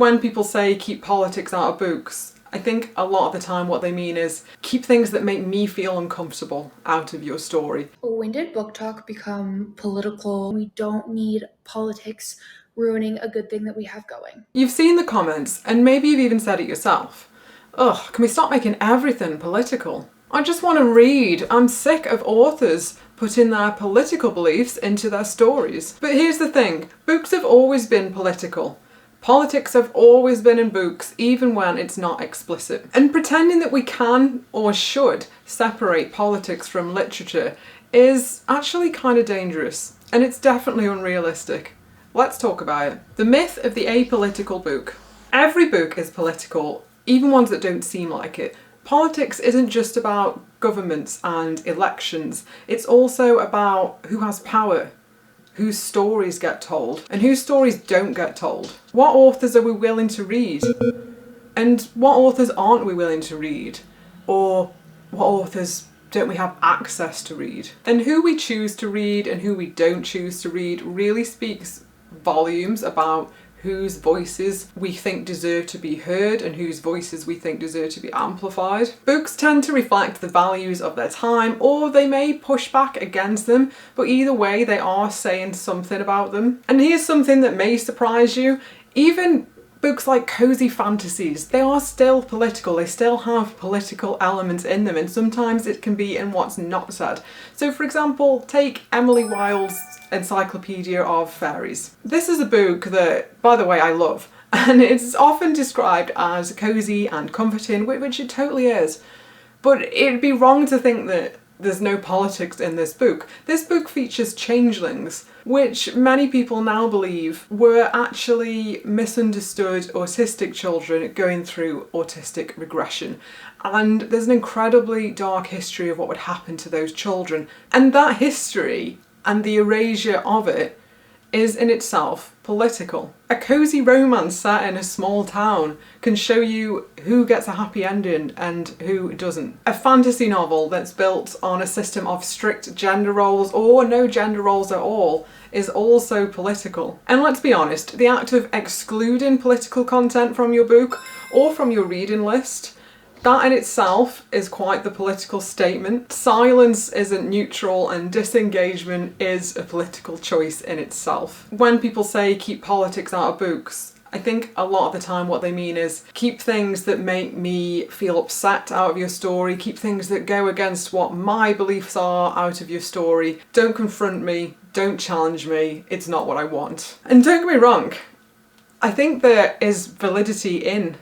When people say keep politics out of books, I think a lot of the time what they mean is keep things that make me feel uncomfortable out of your story. When did book talk become political? We don't need politics ruining a good thing that we have going. You've seen the comments, and maybe you've even said it yourself. Ugh, can we stop making everything political? I just want to read. I'm sick of authors putting their political beliefs into their stories. But here's the thing, books have always been political. Politics have always been in books, even when it's not explicit. And pretending that we can or should separate politics from literature is actually kind of dangerous, and it's definitely unrealistic. Let's talk about it. The myth of the apolitical book. Every book is political, even ones that don't seem like it. Politics isn't just about governments and elections, it's also about who has power, whose stories get told, and whose stories don't get told. What authors are we willing to read? And what authors aren't we willing to read? Or what authors don't we have access to read? And who we choose to read and who we don't choose to read really speaks volumes about whose voices we think deserve to be heard and whose voices we think deserve to be amplified. Books tend to reflect the values of their time, or they may push back against them, but either way they are saying something about them. And here's something that may surprise you. Even books like cozy fantasies, they are still political, they still have political elements in them, and sometimes it can be in what's not said. So for example, take Emily Wilde's Encyclopedia of Fairies. This is a book that, by the way, I love, and it's often described as cozy and comforting, which it totally is. But it'd be wrong to think that there's no politics in this book. This book features changelings, which many people now believe were actually misunderstood autistic children going through autistic regression. And there's an incredibly dark history of what would happen to those children. And that history and the erasure of it is in itself political. A cozy romance set in a small town can show you who gets a happy ending and who doesn't. A fantasy novel that's built on a system of strict gender roles or no gender roles at all is also political. And let's be honest, the act of excluding political content from your book or from your reading list, that in itself is quite the political statement. Silence isn't neutral and disengagement is a political choice in itself. When people say keep politics out of books, I think a lot of the time what they mean is keep things that make me feel upset out of your story, keep things that go against what my beliefs are out of your story. Don't confront me, don't challenge me, it's not what I want. And don't get me wrong, I think there is validity in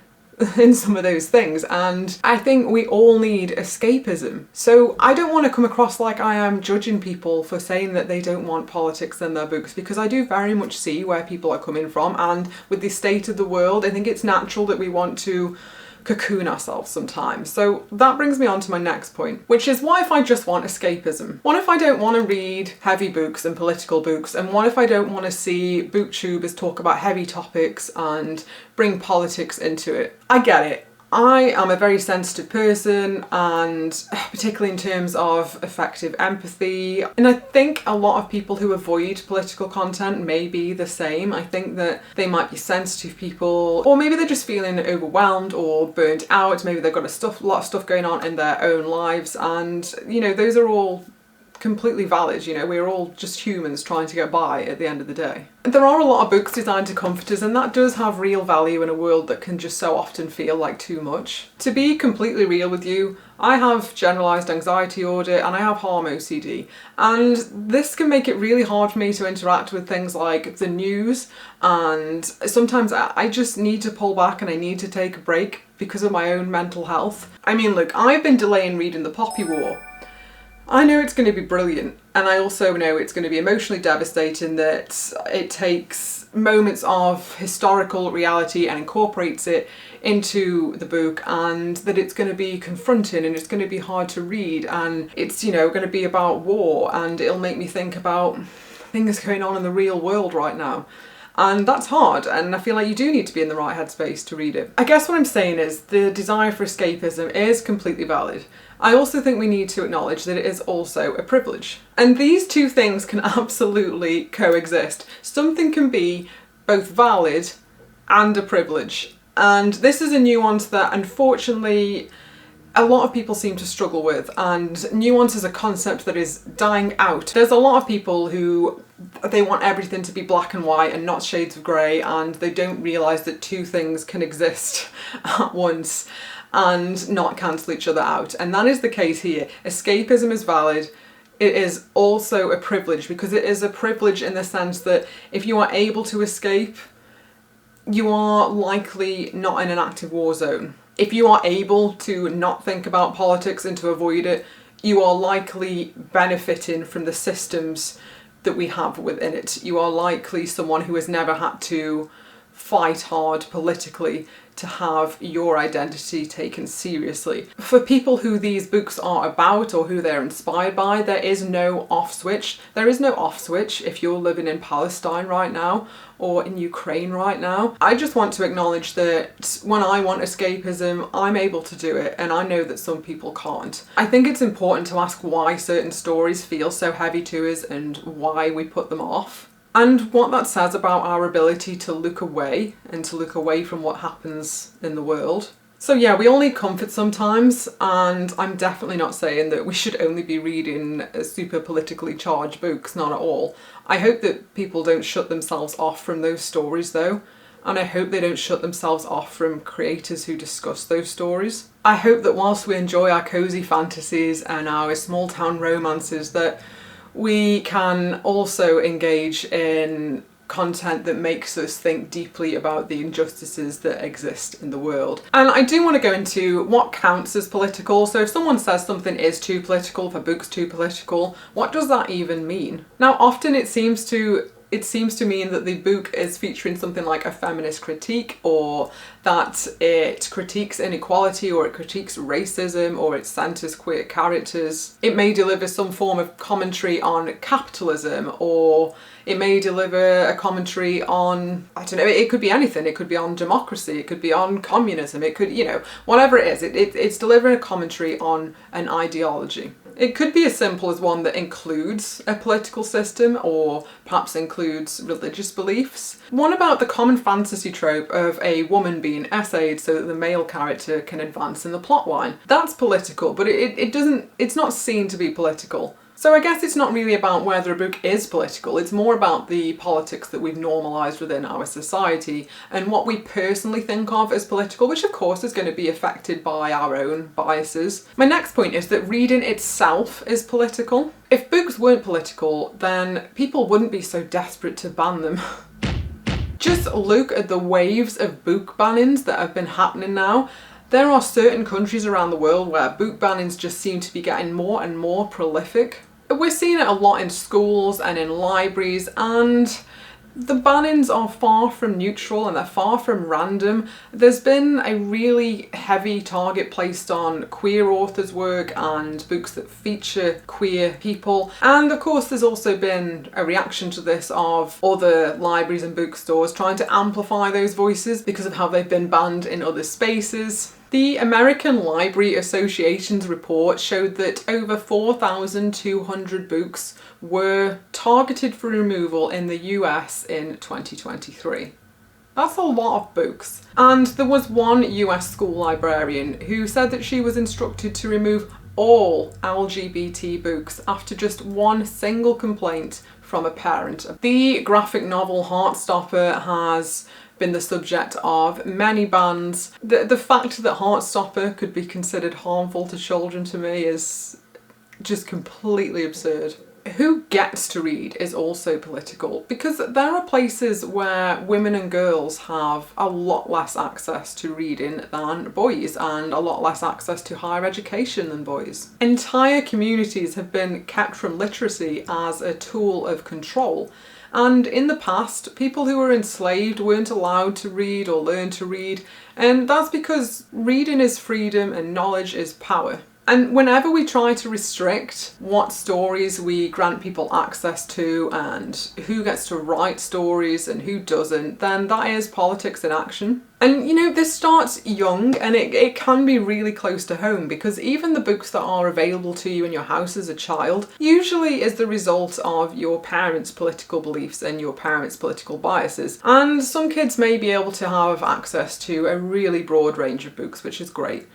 some of those things, and I think we all need escapism. So I don't want to come across like I am judging people for saying that they don't want politics in their books, because I do very much see where people are coming from, and with the state of the world I think it's natural that we want to cocoon ourselves sometimes. So that brings me on to my next point, which is what if I just want escapism? What if I don't want to read heavy books and political books? And what if I don't want to see booktubers talk about heavy topics and bring politics into it? I get it. I am a very sensitive person, and particularly in terms of effective empathy. And I think a lot of people who avoid political content may be the same. I think that they might be sensitive people, or maybe they're just feeling overwhelmed or burnt out. Maybe they've got a lot of stuff going on in their own lives, and you know, those are all completely valid. You know, we're all just humans trying to get by at the end of the day. There are a lot of books designed to comfort us, and that does have real value in a world that can just so often feel like too much. To be completely real with you, I have generalised anxiety disorder and I have harm OCD, and this can make it really hard for me to interact with things like the news, and sometimes I just need to pull back and I need to take a break because of my own mental health. I mean, look, I've been delaying reading The Poppy War. I know it's going to be brilliant, and I also know it's going to be emotionally devastating, that it takes moments of historical reality and incorporates it into the book, and that it's going to be confronting and it's going to be hard to read, and it's, you know, going to be about war, and it'll make me think about things going on in the real world right now. And that's hard, and I feel like you do need to be in the right headspace to read it. I guess what I'm saying is the desire for escapism is completely valid. I also think we need to acknowledge that it is also a privilege. And these two things can absolutely coexist. Something can be both valid and a privilege. And this is a nuance that unfortunately a lot of people seem to struggle with, and nuance is a concept that is dying out. There's a lot of people who they want everything to be black and white and not shades of grey, and they don't realise that two things can exist at once and not cancel each other out. And that is the case here. Escapism is valid. It is also a privilege, because it is a privilege in the sense that if you are able to escape, you are likely not in an active war zone. If you are able to not think about politics and to avoid it, you are likely benefiting from the systems that we have within it. You are likely someone who has never had to fight hard politically to have your identity taken seriously. For people who these books are about or who they're inspired by, there is no off switch. There is no off switch if you're living in Palestine right now or in Ukraine right now. I just want to acknowledge that when I want escapism, I'm able to do it, and I know that some people can't. I think it's important to ask why certain stories feel so heavy to us and why we put them off, and what that says about our ability to look away and to look away from what happens in the world. So yeah, we all need comfort sometimes, and I'm definitely not saying that we should only be reading super politically charged books, not at all. I hope that people don't shut themselves off from those stories though, and I hope they don't shut themselves off from creators who discuss those stories. I hope that whilst we enjoy our cosy fantasies and our small town romances, that we can also engage in content that makes us think deeply about the injustices that exist in the world. And I do want to go into what counts as political. So if someone says something is too political, if a book's too political, what does that even mean? Now, often it seems to mean that the book is featuring something like a feminist critique, or that it critiques inequality, or it critiques racism, or it centres queer characters. It may deliver some form of commentary on capitalism, or it may deliver a commentary on, I don't know, it could be anything. It could be on democracy, it could be on communism, it could, whatever it is, it's delivering a commentary on an ideology. It could be as simple as one that includes a political system, or perhaps includes religious beliefs. One about the common fantasy trope of a woman being essayed so that the male character can advance in the plotline. That's political, but it's not seen to be political. So I guess it's not really about whether a book is political, it's more about the politics that we've normalised within our society and what we personally think of as political, which of course is going to be affected by our own biases. My next point is that reading itself is political. If books weren't political, then people wouldn't be so desperate to ban them. Just look at the waves of book bannings that have been happening now. There are certain countries around the world where book bannings just seem to be getting more and more prolific. We're seeing it a lot in schools and in libraries, and the bannings are far from neutral and they're far from random. There's been a really heavy target placed on queer authors' work and books that feature queer people. And of course there's also been a reaction to this of other libraries and bookstores trying to amplify those voices because of how they've been banned in other spaces. The American Library Association's report showed that over 4,200 books were targeted for removal in the US in 2023. That's a lot of books. And there was one US school librarian who said that she was instructed to remove all LGBT books after just one single complaint from a parent. The graphic novel Heartstopper has been the subject of many bans. The fact that Heartstopper could be considered harmful to children to me is just completely absurd. Who gets to read is also political, because there are places where women and girls have a lot less access to reading than boys, and a lot less access to higher education than boys. Entire communities have been kept from literacy as a tool of control. And in the past, people who were enslaved weren't allowed to read or learn to read, and that's because reading is freedom and knowledge is power. And whenever we try to restrict what stories we grant people access to and who gets to write stories and who doesn't, then that is politics in action. And you know, this starts young and it can be really close to home, because even the books that are available to you in your house as a child usually is the result of your parents' political beliefs and your parents' political biases. And some kids may be able to have access to a really broad range of books, which is great,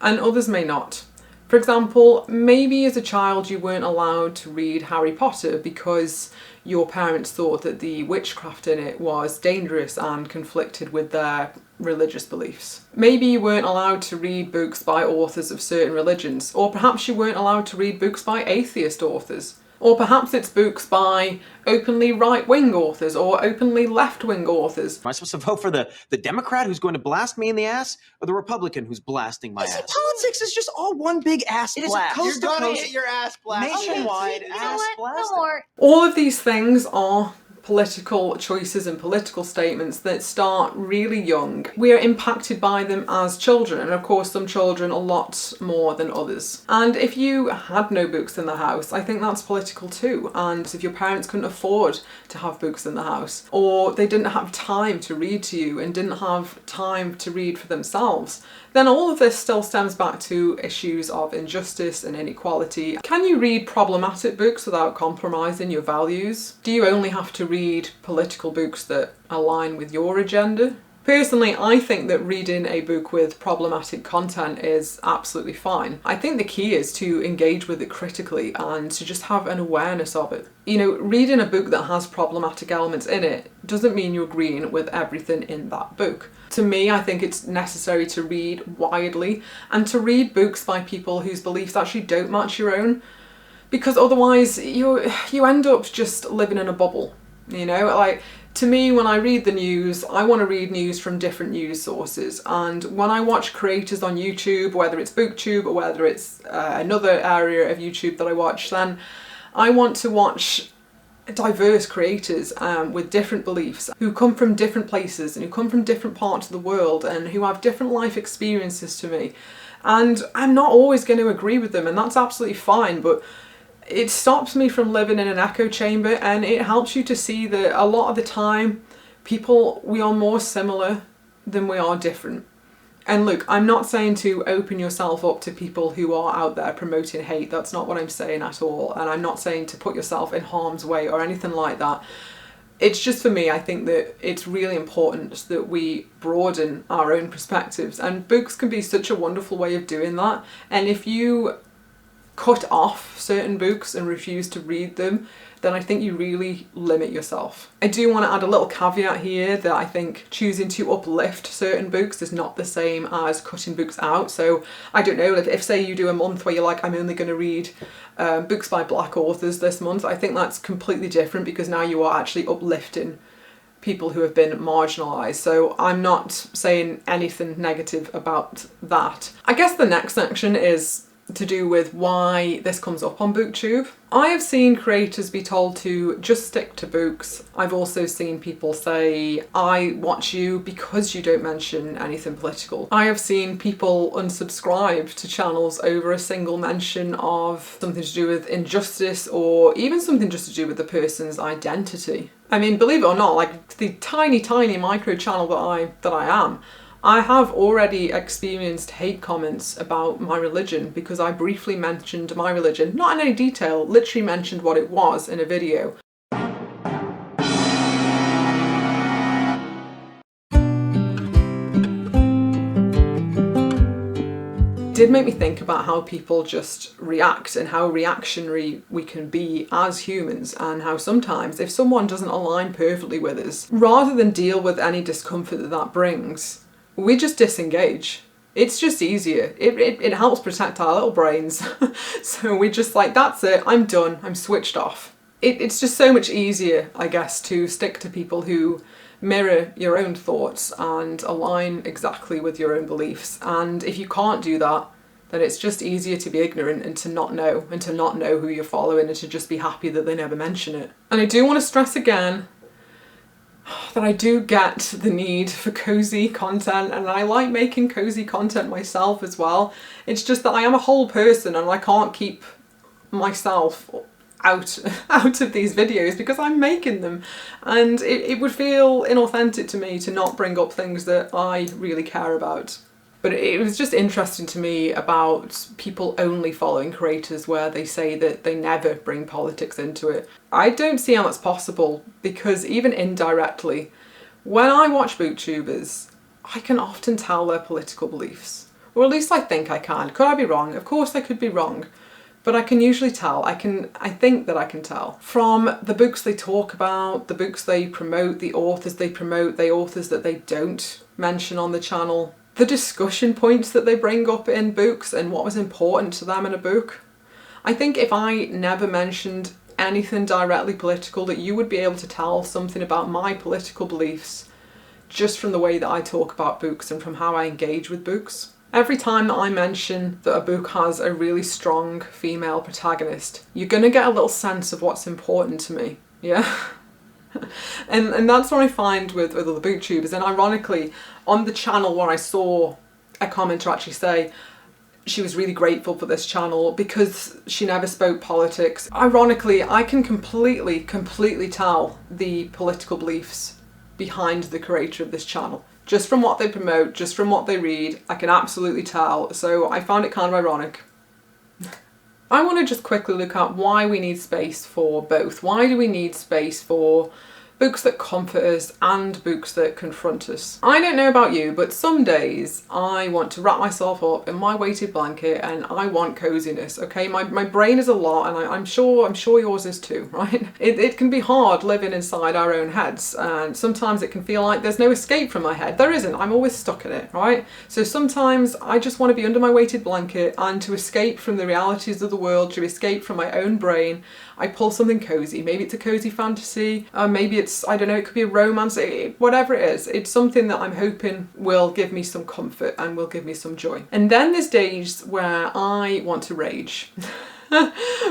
and others may not. For example, maybe as a child you weren't allowed to read Harry Potter because your parents thought that the witchcraft in it was dangerous and conflicted with their religious beliefs. Maybe you weren't allowed to read books by authors of certain religions, or perhaps you weren't allowed to read books by atheist authors. Or perhaps it's books by openly right-wing authors or openly left-wing authors. Am I supposed to vote for the Democrat who's going to blast me in the ass, or the Republican who's blasting my ass? Politics is just all one big ass blast. You're gonna get your ass blasted. Nationwide ass blasting. All of these things are political choices and political statements that start really young. We are impacted by them as children, and of course some children a lot more than others. And if you had no books in the house, I think that's political too. And if your parents couldn't afford to have books in the house, or they didn't have time to read to you and didn't have time to read for themselves, then all of this still stems back to issues of injustice and inequality. Can you read problematic books without compromising your values? Do you only have to read political books that align with your agenda? Personally, I think that reading a book with problematic content is absolutely fine. I think the key is to engage with it critically and to just have an awareness of it. You know, reading a book that has problematic elements in it doesn't mean you're agreeing with everything in that book. To me, I think it's necessary to read widely and to read books by people whose beliefs actually don't match your own, because otherwise you end up just living in a bubble, you know? Like, to me, when I read the news, I want to read news from different news sources. And when I watch creators on YouTube, whether it's BookTube or whether it's another area of YouTube that I watch, then I want to watch diverse creators with different beliefs, who come from different places and who come from different parts of the world and who have different life experiences to me. And I'm not always going to agree with them, and that's absolutely fine, but it stops me from living in an echo chamber, and it helps you to see that a lot of the time we are more similar than we are different. And look, I'm not saying to open yourself up to people who are out there promoting hate. That's not what I'm saying at all. And I'm not saying to put yourself in harm's way or anything like that. It's just, for me, I think that it's really important that we broaden our own perspectives, and books can be such a wonderful way of doing that. And if you cut off certain books and refuse to read them, then I think you really limit yourself. I do want to add a little caveat here that I think choosing to uplift certain books is not the same as cutting books out. So I don't know, if say you do a month where you're like, I'm only going to read books by black authors this month, I think that's completely different, because now you are actually uplifting people who have been marginalised. So I'm not saying anything negative about that. I guess the next section is to do with why this comes up on BookTube. I have seen creators be told to just stick to books. I've also seen people say, I watch you because you don't mention anything political. I have seen people unsubscribe to channels over a single mention of something to do with injustice, or even something just to do with the person's identity. I mean, believe it or not, like the tiny micro channel that I am, I have already experienced hate comments about my religion because I briefly mentioned my religion, not in any detail, literally mentioned what it was in a video. Did make me think about how people just react and how reactionary we can be as humans, and how sometimes if someone doesn't align perfectly with us, rather than deal with any discomfort that brings, we just disengage. It's just easier. It helps protect our little brains. So we just like, that's it, I'm done, I'm switched off. It's just so much easier, I guess, to stick to people who mirror your own thoughts and align exactly with your own beliefs. And if you can't do that, then it's just easier to be ignorant and to not know who you're following, and to just be happy that they never mention it. And I do want to stress again, that I do get the need for cozy content, and I like making cozy content myself as well. It's just that I am a whole person and I can't keep myself out of these videos because I'm making them, and it would feel inauthentic to me to not bring up things that I really care about. But it was just interesting to me about people only following creators where they say that they never bring politics into it. I don't see how that's possible, because even indirectly, when I watch booktubers, I can often tell their political beliefs. Or at least I think I can. Could I be wrong? Of course I could be wrong. But I can usually tell. I think that I can tell. From the books they talk about, the books they promote, the authors they promote, the authors that they don't mention on the channel, the discussion points that they bring up in books and what was important to them in a book. I think if I never mentioned anything directly political, that you would be able to tell something about my political beliefs just from the way that I talk about books and from how I engage with books. Every time that I mention that a book has a really strong female protagonist, you're gonna get a little sense of what's important to me, yeah? And that's what I find with other booktubers. And ironically, on the channel where I saw a commenter actually say she was really grateful for this channel because she never spoke politics, ironically, I can completely tell the political beliefs behind the creator of this channel. Just from what they promote, just from what they read, I can absolutely tell. So I found it kind of ironic. I want to just quickly look at why we need space for both. Why do we need space for books that comfort us and books that confront us? I don't know about you, but some days I want to wrap myself up in my weighted blanket and I want coziness, okay? My brain is a lot, and I'm sure yours is too, right? It can be hard living inside our own heads, and sometimes it can feel like there's no escape from my head. There isn't, I'm always stuck in it, right? So sometimes I just want to be under my weighted blanket, and to escape from the realities of the world, to escape from my own brain, I pull something cozy. Maybe it's a cozy fantasy, maybe it's, I don't know, it could be a romance, whatever it is. It's something that I'm hoping will give me some comfort and will give me some joy. And then there's days where I want to rage.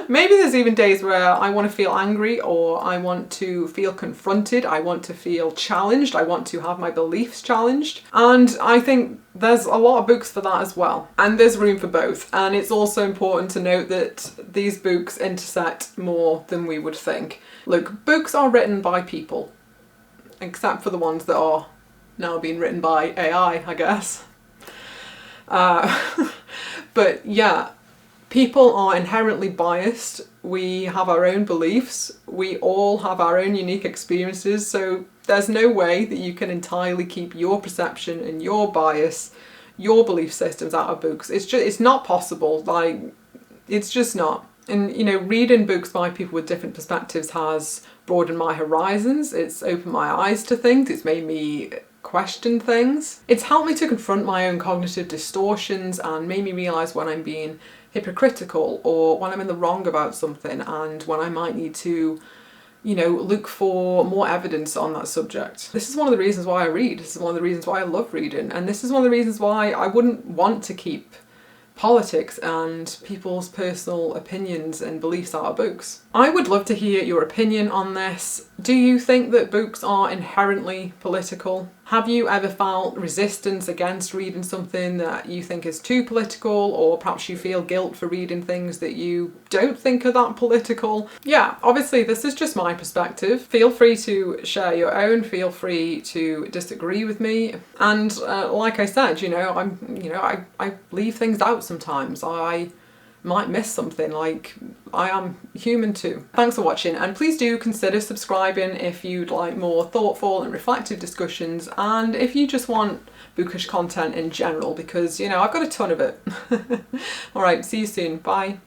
Maybe there's even days where I want to feel angry, or I want to feel confronted, I want to feel challenged, I want to have my beliefs challenged. And I think there's a lot of books for that as well. And there's room for both. And it's also important to note that these books intersect more than we would think. Look, books are written by people, except for the ones that are now being written by AI, I guess. But yeah, people are inherently biased. We have our own beliefs. We all have our own unique experiences. So there's no way that you can entirely keep your perception and your bias, your belief systems out of books. It's not possible. Like, it's just not. And, you know, reading books by people with different perspectives has broadened my horizons. It's opened my eyes to things. It's made me question things. It's helped me to confront my own cognitive distortions and made me realise when I'm being hypocritical, or when I'm in the wrong about something, and when I might need to, you know, look for more evidence on that subject. This is one of the reasons why I read. This is one of the reasons why I love reading. And this is one of the reasons why I wouldn't want to keep politics and people's personal opinions and beliefs out of books. I would love to hear your opinion on this. Do you think that books are inherently political? Have you ever felt resistance against reading something that you think is too political, or perhaps you feel guilt for reading things that you don't think are that political? Yeah, obviously this is just my perspective. Feel free to share your own, feel free to disagree with me. And like I said, I leave things out sometimes. I might miss something, like I am human too. Thanks for watching, and please do consider subscribing if you'd like more thoughtful and reflective discussions, and if you just want bookish content in general, because, you know, I've got a ton of it. Alright, see you soon. Bye.